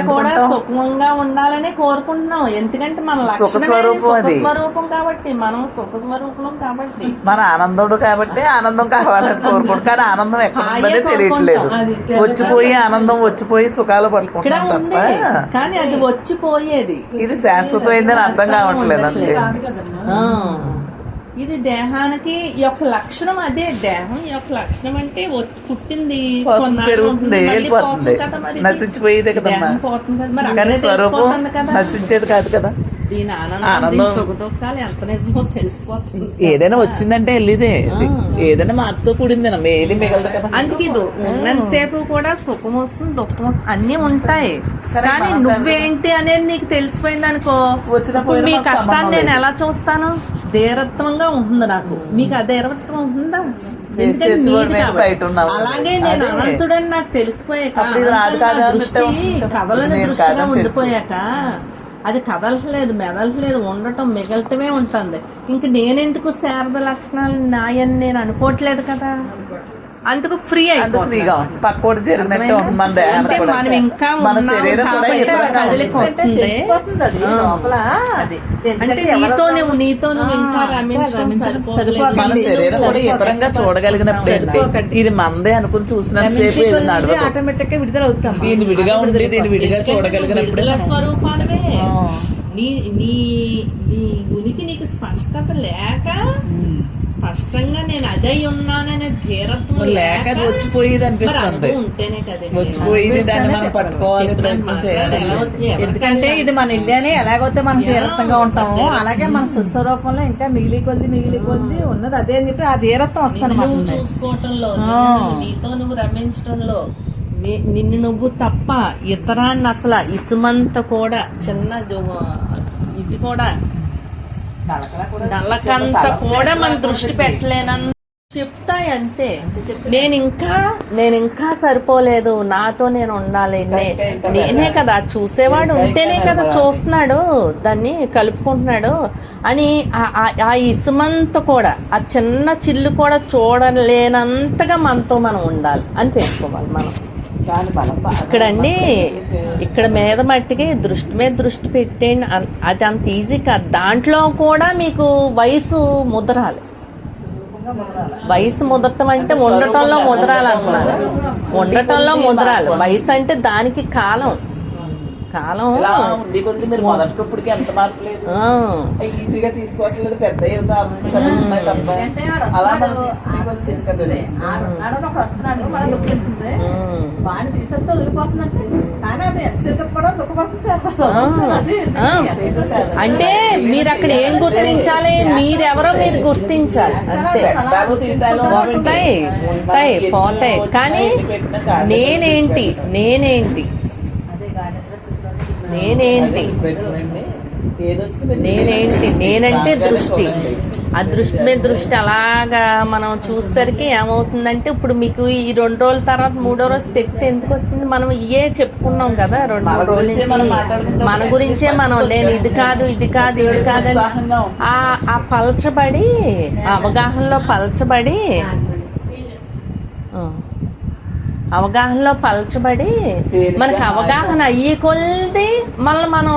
సుఖంగా ఉండాలని కోరుకుంటున్నాం, ఎందుకంటే మన సుఖ స్వరూపం అది. స్వరూపం కాబట్టి, మనం సుఖ స్వరూపులం కాబట్టి. మన ఆనందుడు కాబట్టి ఆనందం కావాలని కోరుకుంటాం, కానీ ఆనందం ఎక్కడ ఉందనే తెలియట్లేదు. వచ్చిపోయి ఆనందం వచ్చిపోయి సుఖాలు ఇక్కడ పట్టుకుంటాం ఉంది తప్ప కానీ అది వచ్చిపోయేది. ఇది శాశ్వతమైందని అర్థం కావట్లేదు అంతే. ఆ, ఇది దేహానికి యొక్క లక్షణం. అదే దేహం యొక్క లక్షణం అంటే పుట్టింది కొన్నాళ్ళు పెరుగుతుంది, ఉంటుంది, మళ్ళీ వెళ్ళిపోతుంది, పోతుంది కదా, మరి నశించిపోయేదే కదమ్మా. దేహం పోతుంది కదా, మరి కానీ అక్కడే స్వరూపం తెలిసిపోతుంది కదా. నశించేది కాదు కదా. దీని ఆనందం, ఆనందం. దీని సుఖ దుఃఖాలు ఎంత నిజమో తెలిసిపోతుంది. ఏదైనా వచ్చిందంటే వెళ్ళిదే, ఏదైనా మార్పుతో కూడిందేనమ్మా, ఏది మిగలదు కదా. అందుకే ఇది ఉన్నంతసేపు కూడా సుఖం వస్తుంది, దుఃఖం వస్తుంది, అన్ని ఉంటాయి. కానీ నువ్వేంటి అనేది నీకు తెలిసిపోయింది అనుకో, వచ్చినప్పుడు ఇప్పుడు మీ మాకు కష్టాన్ని సంబంధం నేను లేదు. ఎలా చూస్తాను? ధీరత్వంగా ఉంటుంది నాకు. మీకు ఆ ధీరత్వం ఉందా? ఎందుకంటే చేసి నీది నేను కాబట్టి. బయట ఉన్నాను. అలాగే నేను అదే. అనంతుడని నాకు తెలిసిపోయాక, అప్పుడు ఇది రాదు అనంతంగా కాదు దృష్టి అన్నట్టే కథలని నేను దృష్టిగా కాదని ఉండిపోయాక అది కదలట్లేదు, మెదలట్లేదు, ఉండటం మిగలటమే ఉంటుంది. ఇంక నేనెందుకు శారద లక్షణాలు నాయని నేను అనుకోవట్లేదు కదా, అందుకు ఫ్రీ అందుకు అయిపోతుంది. ఫ్రీగా ఉంటుంది. పక్కోటి జరిగినట్టే ఉంటుంది మన దేహం అంటే కూడా. మనం ఇంకా మన ఉన్నాం శరీరం కూడా కాబట్టి ఎదురుగా కదిలికి ఉంటుంది. వస్తుంది. తెలిసిపోతుంది అది లోపల. అది. ఎందుకంటే అంటే ఎవరో నీతో నువ్వు ఇంకా రమించడం సరిపోలేదు. మన శరీరం కూడా ఇతరంగా చూడగలిగినప్పుడు ఏంటి, ఇది మందే అనుకుని చూసినంత సేపు ఇది నడవదు. ఆటోమేటిక్ గా విడుదల అవుతాం. దీన్ని విడిగా ఉండి దీన్ని విడిగా ఎందుకంటే చూడగలిగినప్పుడు విడుదల స్వరూపాలవే. నీ నీ నీ ఉనికి నీకు స్పష్టత లేక, స్పష్టంగా నేను అదై ఉన్నాననే ధీరత్వం లేక అది వచ్చిపోయేది మరి అనిపిస్తుంది. అనుభవం ఉంటేనే కదా. వచ్చిపోయేది, దాన్ని మనం పట్టుకోవాలి, ప్రయత్నం చేయాలి. ఎందుకంటే ఇది మన ఇల్లు అని ఎలాగైతే మనం తీరత్వంగా ఉంటామో అలాగే మన సుస్వరూపంలో ఇంకా మిగిలి కొద్ది ఉన్నది అదే అని చెప్పి ఆ ధీరత్వం వస్తాను నువ్వు చూసుకోవటంలో, నీతో నువ్వు రమించడంలో, నిన్ను నువ్వు తప్ప ఇతరాన్ని అసలు ఇసుమంత కూడా చిన్న ఇది కూడా నల్లకంత కూడా మన దృష్టి పెట్టలేనంత చెప్తాయి అంతే. నేను ఇంకా సరిపోలేదు, నాతో నేను ఉండాలి, నేనే కదా చూసేవాడు ఉంటేనే కదా చూస్తున్నాడు, దాన్ని కలుపుకుంటున్నాడు అని ఆ ఇసుమంత కూడా, ఆ చిన్న చిల్లు కూడా చూడలేనంతగా మనతో మనం ఉండాలి అని పెట్టుకోవాలి మనం. ఇక్కడండి, ఇక్కడ మీద మట్టికి దృష్టి మీద దృష్టి పెట్టేయండి, అది అంత ఈజీ కాదు. దాంట్లో కూడా మీకు వయసు ముదరాలి. వయసు ముదరటం అంటే ఉండటంలో ముదరాలి అంటున్నారు. ఉండటంలో ముదరాలి. వయసు అంటే దానికి కాలం మొదటికప్పుడుకి ఎంత మార్పు లేదు, ఈజీగా తీసుకోవట్లేదు, పెద్ద తప్ప అలా మనం తీసుకొచ్చింది కదా. వాడిని తీసేస్తే వదిలిపోతుందంటే కానీ అది ఎంతసేపు కూడా దుఃఖపడుతుంది. అంటే మీరు అక్కడ ఏం గుర్తించాలి, మీరెవరో మీరు గుర్తించాలి అంతే. వస్తాయి, ఉంటాయి, పోతాయి, కానీ నేనేంటి నేనంటే దృష్టి. ఆ దృష్టి మీద దృష్టి అలాగా మనం చూసేసరికి ఏమవుతుందంటే, ఇప్పుడు మీకు ఈ 2 రోజుల తర్వాత 3వ రోజు శక్తి ఎందుకు వచ్చింది? మనం ఇయే చెప్పుకున్నాం కదా 2-3 రోజుల నుంచి మన గురించే మనం, నేను ఇది కాదు అని ఆ పలచబడి, అవగాహనలో పలచబడి మనకు అవగాహన అయ్యే కొలది మళ్ళీ మనం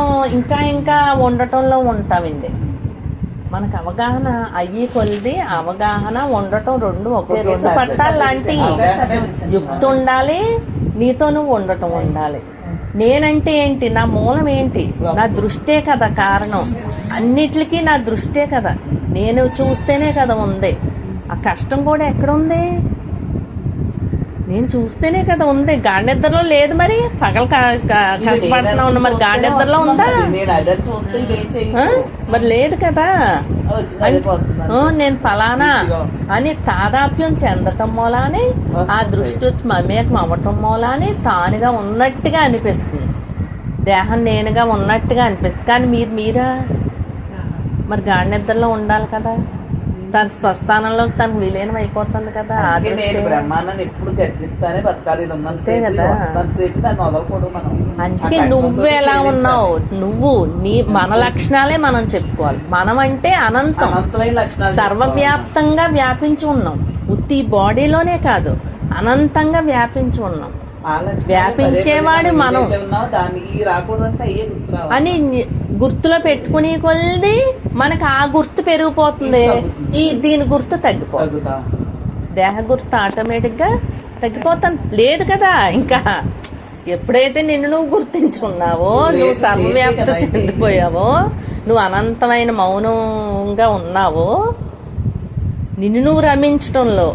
ఇంకా ఉండటంలో ఉంటామండి. మనకు అవగాహన అయ్యి కొలిది అవగాహన ఉండటం రెండు ఒకే రేసు పట్టాలి లాంటివి. యుక్తి ఉండాలి, నీతో నువ్వు ఉండటం ఉండాలి. నేనంటే ఏంటి, నా మూలం ఏంటి, నా దృష్టే కదా కారణం. అన్నిటికీ నా దృష్టే కదా, నేను చూస్తేనే కదా ఉంది. ఆ కష్టం కూడా ఎక్కడుంది, నేను చూస్తేనే కదా ఉంది. గాఢనిద్రలో లేదు, మరి పగలు కష్టపడుతున్నా ఉన్నా, మరి గాఢనిద్రలో ఉందా? మరి లేదు కదా. నేను ఫలానా అని తాదాప్యం చెందటం మూలాని, ఆ దృష్టి మమేకం అవ్వటం మూలాని తానుగా ఉన్నట్టుగా అనిపిస్తుంది. దేహం నేనుగా ఉన్నట్టుగా అనిపిస్తుంది. కానీ మీరా మరి గాఢనిద్రలో ఉండాలి కదా, తన స్వస్థానంలో తనకు విలీనం అయిపోతుంది కదా. అందుకే నువ్వు ఎలా ఉన్నావు, నువ్వు మన లక్షణాలే మనం చెప్పుకోవాలి. మనం అంటే అనంతం, సర్వవ్యాప్తంగా వ్యాపించి ఉన్నాం. ఉత్తి బాడీలోనే కాదు, అనంతంగా వ్యాపించి ఉన్నాం. ఆ లక్షణాలు వ్యాపించేవాడు పదే పదే మనం. ఏదైతే ఉన్నామో దాన్ని ఈ రాకూడదంటే అయ్యే గుర్తు రావాలి. అని గుర్తులో పెట్టుకునే కొలది మనకు ఆ గుర్తు పెరిగిపోతుంది, దీని గుర్తు తగ్గిపోతుంది. తగ్గుతా దేహ గుర్తు ఆటోమేటిక్గా తగ్గిపోతాను లేదు కదా. ఇంకా ఎప్పుడైతే నిన్ను నువ్వు గుర్తించుకున్నావో, నువ్వు సర్వవ్యాప్తి చెందిపోయావో, నువ్వు అనంతమైన మౌనంగా ఉన్నావో, నిన్ను నువ్వు రమించడంలో.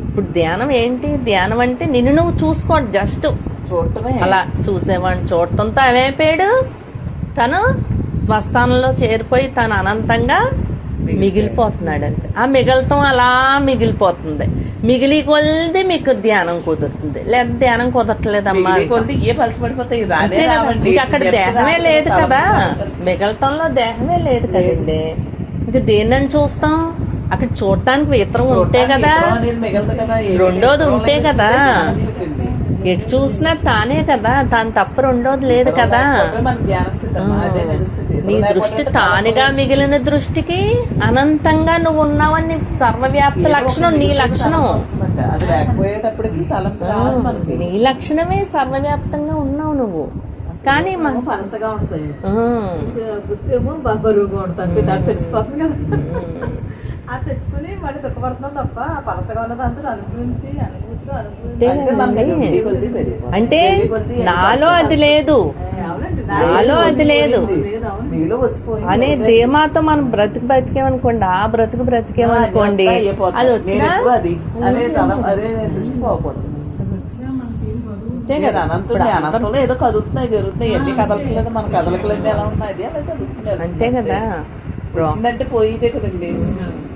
ఇప్పుడు ధ్యానం ఏంటి? ధ్యానం అంటే నిన్ను నువ్వు చూసుకోండి, జస్ట్ చూడటమే. అలా చూసేవాడిని చూడటంతో ఏమైపోయాడు, తను స్వస్థానంలో చేరిపోయి తను అనంతంగా మిగిలిపోతున్నాడు అంతే. ఆ మిగలటం అలా మిగిలిపోతుంది. మిగిలి కొలిది మీకు ధ్యానం కుదురుతుంది, లేదా ధ్యానం కుదరట్లేదమ్మా మిగిలి కొలిది ఏ పలసపడిపోతాయి, రానే అంతే కదా. రావండి. ఇంక అక్కడ దేహమే లేదు కదా, మిగలటంలో దేహమే లేదు కదండి. ఇంక దేన్నని చూస్తాం? అక్కడ చూడటానికి ఇతరం ఉంటే కదా, ఇతరం అనేది మిగలదు కదా. రెండోది ఉంటే కదా. జ్ఞానస్థితి ఉంది. ఎటు చూసినా తానే కదా, తాను తప్ప రెండోది లేదు కదా. లేకపోతే మన జ్ఞానస్థితి అమ్మా, అదే నిజస్థితి. నీ దృష్టి తానుగా మిగిలిన దృష్టికి అనంతంగా నువ్వు ఉన్నావని సర్వవ్యాప్త లక్షణం నీ లక్షణం. అది లేకపోయేటప్పటికి తలంపు రాదు మనకి. నీ లక్షణమే సర్వవ్యాప్తంగా ఉన్నావు నువ్వు. కానీ మన పలచగా ఉంటుంది, గుర్తేమో బరువుగా ఉంటుంది, దాన్ని తెలిసిపోతుంది కదా. అది తెచ్చుకుని మళ్ళీ దుఃఖపడుతున్నాం తప్ప ఆ పలసగా ఉన్నదంతా అనుభూతిలో అంటే నాలో అది లేదు, నాలో అది లేదు నీలో వచ్చిపోయి అనే ధీమాతో మనం బ్రతికేమనుకోండి, ఆ బ్రతికేమనుకోండి, అది వచ్చినా అది అదే అదే దృష్టి పోకూడదు. అంతే కదా. అనంతుడి అనంతంలో ఏదో కదులుతున్నాయి, జరుగుతున్నాయి. ఎన్ని కదలట్లేదు, మన కదలకలేదు ఎలా ఉన్నాయి అలా కదులుతున్నాయి. అంతే కదా. వచ్చిందంటే పోయిదే కదండి.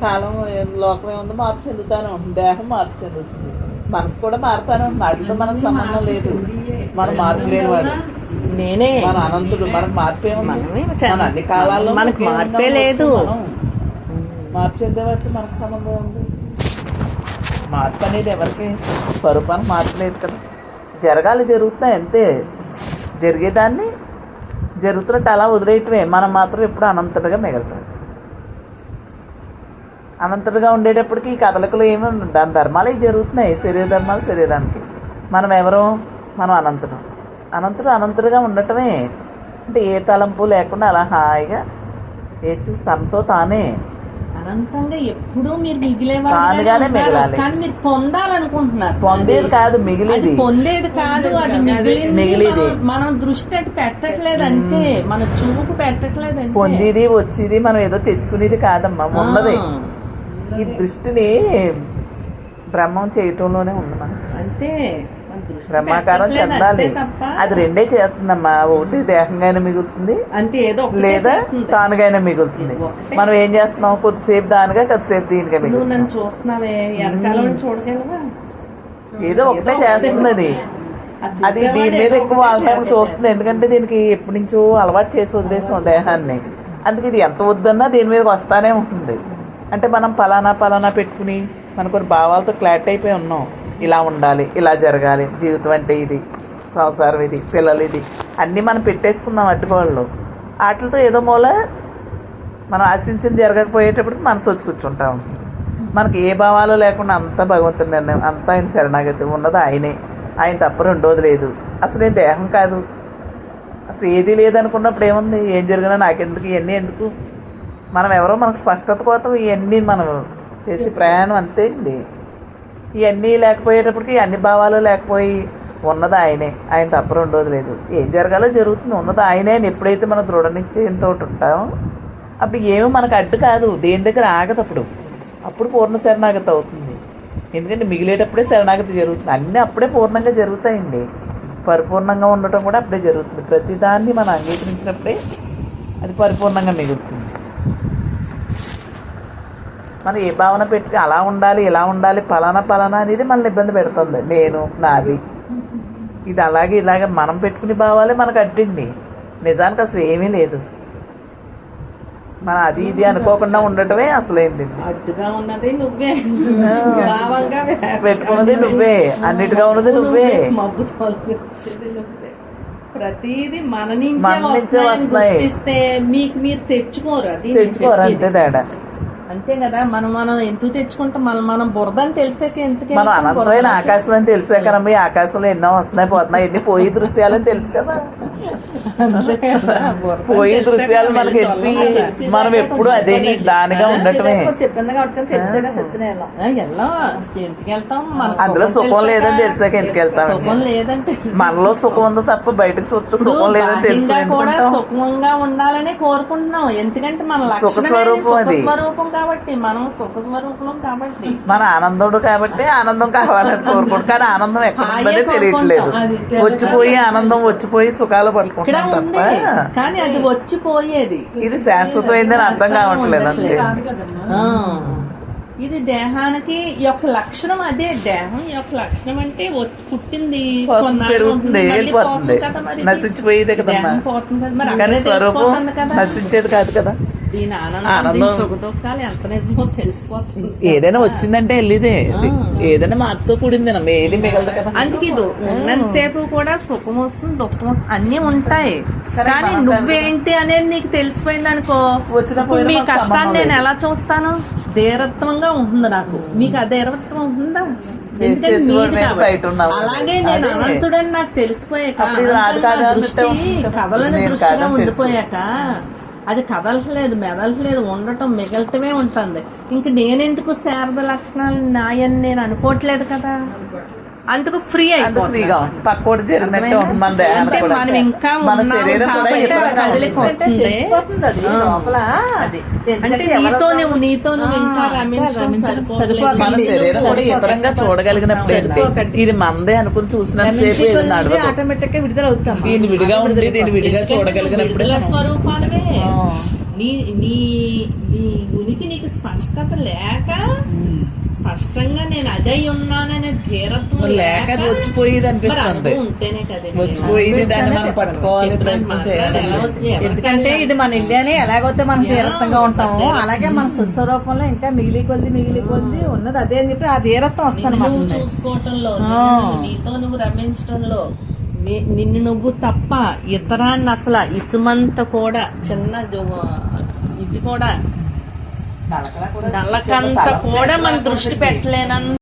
కాలం లోకం ఏముందో మార్పు చెందుతానే ఉంటుంది, దేహం మార్పు చెందుతుంది, మనసు కూడా మారుతానే ఉంటుంది. వాటితో మనకు సంబంధం లేదు. మనం మార్పు లేని వాడు, నేనే మన అనంతుడు. మనకు మార్పే ఉంది. మన అన్ని కాలాల్లో మనకు మార్పే లేదు. మార్పు చెందేవాటితో మనకు సంబంధం ఉంది. మార్పు అనేది ఎవరికి స్వరూపానికి మార్పు లేదు కదా. జరగాలి, జరుగుతున్నాయి అంతే. జరిగేదాన్ని జరుగుతున్నట్టు అలా వదిలేయటమే. మనం మాత్రం ఎప్పుడు అనంతుడిగా మిగులుతాం. అనంతుడిగా ఉండేటప్పటికి ఈ కదలికలు ఏమి దాని ధర్మాలు ఇవి జరుగుతున్నాయి, శరీర ధర్మాలు శరీరానికి. మనం ఎవరు? మనం అనంతుడు. అనంతుడిగా ఉండటమే అంటే ఏ తలంపు లేకుండా అలా హాయిగా ఏ చూసి తనతో తానే అనంతంగా ఎప్పుడూ మీరు తానుగానే మిగలాలి. కానీ మీరు పొందాలనుకుంటున్నారు. పొందేది కాదు, మిగిలిది. పొందేది కాదు, అది మిగిలిది. మనం దృష్టి అటు పెట్టట్లేదు అంతే, మన చూపు పెట్టట్లేదు అంతే. పొందేది వచ్చేది మనం ఏదో తెచ్చుకునేది కాదమ్మా, ఉన్నది. ఈ దృష్టిని బ్రహ్మం చేయటంలోనే ఉంది మనం అంతే. బ్రహ్మాకారం చెందాలి. అది రెండే చేస్తుందమ్మా. ఒకటి దేహంగానే మిగులుతుంది, అంతే, ఏదో లేదా తానుగానే మిగులుతుంది. మనం ఏం చేస్తున్నాం? కొద్దిసేపు దానిగా, కొద్దిసేపు దీనిగా మిగులుతుంది. నన్ను చూస్తున్నావే, ఎనకాలం చూడగలవా? ఏదో ఒకటే చేస్తుంది అది. అది దీని మీద ఎక్కువ ఆల్టైం చూస్తుంది. ఎందుకంటే దీనికి ఎప్పటి నుంచో అలవాటు చేసి వదిలేస్తాం దేహాన్ని. అందుకే ఇది ఎంత వద్దన్నా దీని మీదకి వస్తానే ఉంటుంది. అంటే మనం పలానా పెట్టుకుని మన కొన్ని భావాలతో క్లారిటీ అయిపోయి ఉన్నాం. ఇలా ఉండాలి, ఇలా జరగాలి, జీవితం అంటే ఇది, సంసారం ఇది, పిల్లలు ఇది, అన్నీ మనం పెట్టేసుకున్నాం అడ్డుకోళ్ళు. వాటితో ఏదో మూల మనం ఆశించింది జరగకపోయేటప్పటికి మనసు వచ్చి కూర్చుంటా ఉంటుంది. మనకి ఏ భావాలు లేకుండా అంతా భగవంతుడి నిర్ణయం, అంతా ఆయన శరణాగతి, ఉన్నది ఆయనే, ఆయన తప్ప రెండోది లేదు. అసలు నేను దేహం కాదు, అసలు ఏది లేదనుకున్నప్పుడు ఏముంది? ఏం జరిగినా నాకెందుకు, ఇవన్నీ ఎందుకు? మనం ఎవరో మనకు స్పష్టత కోసం ఇవన్నీ మనం చేసి ప్రయాణం అంతే అండి. ఇవన్నీ లేకపోయేటప్పటికి అన్ని భావాలు లేకపోయి ఉన్నది ఆయనే, ఆయన తప్ప రెండోది లేదు. ఏం జరగాలో జరుగుతుంది, ఉన్నది ఆయనే అని ఎప్పుడైతే మనం దృఢ నిశ్చయంతో ఉంటామో అప్పుడు ఏమీ మనకు అడ్డు కాదు, దేని దగ్గర ఆగదు. అప్పుడు పూర్ణ శరణాగతి అవుతుంది. ఎందుకంటే మిగిలేటప్పుడే శరణాగతి జరుగుతుంది. అన్నీ అప్పుడే పూర్ణంగా జరుగుతాయండి. పరిపూర్ణంగా ఉండటం కూడా అప్పుడే జరుగుతుంది. ప్రతిదాన్ని మనం అంగీకరించినప్పుడే అది పరిపూర్ణంగా మిగులుతుంది. మనం ఏ భావన పెట్టి అలా ఉండాలి, ఇలా ఉండాలి, పలానా అనేది మనల్ని ఇబ్బంది పెడుతుంది. నేను, నాది, ఇది అలాగే ఇలాగే మనం పెట్టుకునే భావాలే మనకు అడ్డండి. నిజానికి అసలు ఏమీ లేదు. మనం అది ఇది అనుకోకుండా ఉండటమే అసలైంది. అడ్డుగా ఉన్నది నువ్వే, పెట్టుకున్నది నువ్వే, అన్నిటిగా ఉన్నది నువ్వే. ప్రతిది మన నుంచే వస్తాయి. మీకు మీరు తెచ్చుకోరు, అది అంతే తేడా. అంతే కదా, మనం ఎందుకు తెచ్చుకుంటాం, మనం బురదని తెలిసాక ఎందుకు మనం వెళ్తాం అనంతమైన బురదలోకి? ఆకాశం అని తెలిసే కదమ్మా, ఈ ఆకాశంలో ఎన్నో వస్తున్నాయి పోతున్నాయి, ఎన్ని పోయి దృశ్యాలని తెలుసు కదా. అంతే కదా, బురదని పోయి తెలిసాక దృశ్యాలు మనం మనకి వెళ్ళి ఎత్తి దొరలం కదా. మనం ఎప్పుడు అదే దానిగా ఉండటమే. చెప్పింది కాబట్టి తెలిసేగా సచిన వెళ్ళాం. వెళ్ళాం, ఎందుకు వెళ్తాం, మన అందులో సుఖం లేదని తెలిసాక ఎందుకు వెళ్తాం? సుఖం లేదంటే మనలో సుఖం ఉందో తప్ప బయటకు చూస్తే సుఖం లేదని తెలుసు బాహ్యంగా కూడా ఎందుకుంటాం? సుఖంగా ఉండాలని కోరుకుంటున్నాం, ఎందుకంటే మన లక్షణమే స్వరూపం అది. స్వరూపం కాబట్టి, మనం సుఖ స్వరూపం కాబట్టి. మన ఆనందుడు కాబట్టి ఆనందం కావాలని కోరుకుంటాం, కానీ ఆనందం ఎక్కడ ఉందనే తెలియట్లేదు. వచ్చిపోయి ఆనందం వచ్చిపోయి సుఖాలు ఇక్కడ పట్టుకుంటాం ఉంది తప్ప కానీ అది వచ్చిపోయేది. ఇది శాశ్వతమైందని అర్థం కావట్లేదు అంతే. ఆ, ఇది దేహానికి యొక్క లక్షణం, అదే దేహం యొక్క లక్షణం అంటే పుట్టింది కొన్నాళ్ళు పెరుగుతుంది, ఉంటుంది, మళ్ళీ వెళ్ళిపోతుంది, పోతుంది కదా, మరి నశించిపోయేదే కదమ్మా. దేహం పోతుంది కదా, మరి కానీ అక్కడే స్వరూపం తెలిసిపోతుంది కదా. నశించేది కాదు కదా. దీని ఆనందం, ఆనందం. దీని సుఖ దుఃఖాలు ఎంత నిజమో తెలిసిపోతుంది. ఏదైనా వచ్చిందంటే వెళ్ళిదే, ఏదైనా మార్పుతో కూడిందేనమ్మా, ఏది మిగలదు కదా. అందుకే ఇది ఉన్నంతసేపు కూడా సుఖం వస్తుంది, దుఃఖం వస్తుంది, అన్ని ఉంటాయి. కానీ నువ్వేంటి అనేది నీకు తెలిసిపోయింది అనుకో, వచ్చినప్పుడు ఇప్పుడు మీ మాకు కష్టాన్ని సంబంధం నేను లేదు. ఎలా చూస్తాను, ధీరత్వంగా ఉంటుంది నాకు, మీకు ఆ ధీరత్వం ఉంటుందా? ఎందుకంటే చేసేవాడు మీది నేను కాబట్టి. బయట ఉన్నావు. అలాగే నేను అదే. అనంతుడని నాకు తెలిసిపోయాక, అప్పుడు ఇది రాదు కాదు అనంతంగా అన్నట్టే దృష్టి ఉంటుంది. కదలని నేను దృష్టిగా కాదని ఉండిపోయాక అది కదలట్లేదు, మెదలట్లేదు, ఉండటం మిగలటమే ఉంటుంది. ఇంక నేనెందుకు శారద లక్షణాలు నాయని నేను అనుకోవట్లేదు కదా, అందుకు ఫ్రీ అందుకు అయిపోతుంది. ఫ్రీగా ఉంటుంది. పక్కోటి జరిగినట్టే ఉంటుంది మన దేహాన్ని అంటే కూడా. మనం ఇంకా మన ఉన్నాం శరీరం కూడా కాబట్టి ఇతరంగా కదలిక ఉంటుంది. వస్తుంది. తెలిసిపోతుంది అది ఆ. లోపల. అది. ఎందుకంటే అంటే ఎవరో నీతో నువ్వు ఇంకా రమించడం సరిపోలేదు. మన శరీరం కూడా ఇతరంగా చూడగలిగినప్పుడు ఏంటి, ఇది మందే అనుకుని చూసినంతసేపు ఇది నడవదు. ఆటోమేటిక్ గా విడుదల అవుతాం. దీని విడిగా ఉండి దీని విడిగా ఎందుకంటే చూడగలిగినప్పుడు విడుదల స్వరూపాలవే. నీ నీ నీ ఉనికి నీకు స్పష్టత లేక, స్పష్టంగా నేను అదై ఉన్నాననే ధీరత్వం లేక అది వచ్చిపోయేది మరి అనిపిస్తుంది. అనుభవం ఉంటేనే కదా. వచ్చిపోయేది దాన్ని మనం పట్టుకోవాలి, ప్రయత్నం చేయాలి. ఎందుకంటే ఇది మన ఇల్లేనే ఎలాగైతే మనం తీరత్వంగా ఉంటామో అలాగే మన సుస్వరూపంలో ఇంకా మిగిలి కొద్ది ఉన్నది అదే అని చెప్పి ఆ తీరత్వం వస్తాను నువ్వు చూసుకోవటంలో, నీతో నువ్వు రమించడంలో, నిన్ను నువ్వు తప్ప ఇతరాన్ని అసలు ఇసుమంత కూడా చిన్న ఇది కూడా నల్లకంత కూడా మన దృష్టి పెట్టలేనంత